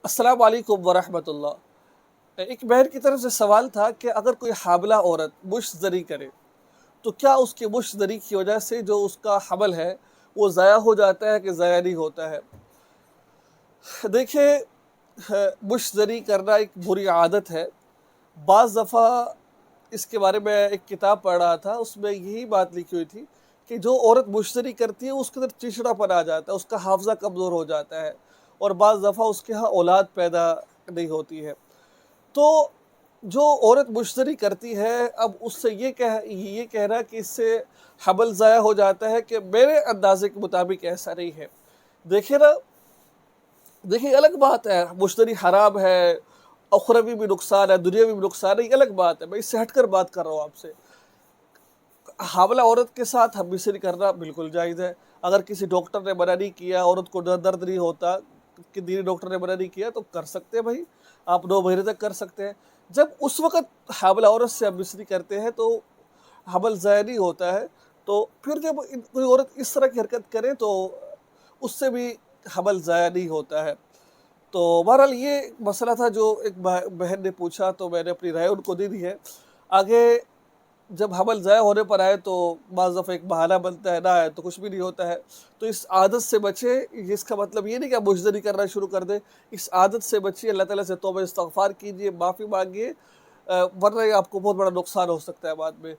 السلام علیکم ورحمۃ اللہ۔ ایک بہن کی طرف سے سوال تھا کہ اگر کوئی حاملہ عورت مشت زنی کرے تو کیا اس کی مشت زنی کی وجہ سے جو اس کا حمل ہے وہ ضائع ہو جاتا ہے کہ ضائع نہیں ہوتا ہے؟ دیکھیں، مشت زنی کرنا ایک بری عادت ہے۔ بعض دفعہ اس کے بارے میں ایک کتاب پڑھ رہا تھا، اس میں یہی بات لکھی ہوئی تھی کہ جو عورت مشت زنی کرتی ہے اس کے اندر چڑچڑا پن آ جاتا ہے، اس کا حافظہ کمزور ہو جاتا ہے، اور بعض دفعہ اس کے ہاں اولاد پیدا نہیں ہوتی ہے۔ تو جو عورت مشتری کرتی ہے، اب اس سے یہ کہنا کہ اس سے حمل ضائع ہو جاتا ہے، کہ میرے اندازے کے مطابق ایسا نہیں ہے۔ دیکھیں نا، دیکھیں الگ بات ہے، مشتری حرام ہے، اخروی بھی نقصان ہے، دنیاوی بھی نقصان ہے، یہ الگ بات ہے۔ میں اس سے ہٹ کر بات کر رہا ہوں آپ سے۔ حاملہ عورت کے ساتھ ہم مشتری کرنا بالکل جائز ہے۔ اگر کسی ڈاکٹر نے منع نہیں کیا، عورت کو درد نہیں ہوتا، کہ دینی ڈاکٹر نے منع نہیں کیا، تو کر سکتے ہیں بھائی، آپ 9 مہینے تک کر سکتے ہیں۔ جب اس وقت حاملہ عورت سے ہم مشتری کرتے ہیں تو حمل ضائع نہیں ہوتا ہے۔ تو پھر جب کوئی عورت اس طرح کی حرکت کرے تو اس سے بھی حمل ضائع نہیں ہوتا ہے۔ تو بہرحال یہ ایک مسئلہ تھا جو ایک بہن نے پوچھا، تو میں نے اپنی رائے ان کو دے دی ہے۔ آگے جب حمل ضائع ہونے پر آئے تو بعض دفعہ ایک بہانہ بنتا ہے، نہ آئے تو کچھ بھی نہیں ہوتا ہے۔ تو اس عادت سے بچے، اس کا مطلب یہ نہیں کہ آپ مشتری کرنا شروع کر دیں۔ اس عادت سے بچیے، اللہ تعالیٰ سے توبہ استغفار کیجیے، معافی مانگیے، ورنہ یہ آپ کو بہت بڑا نقصان ہو سکتا ہے بعد میں۔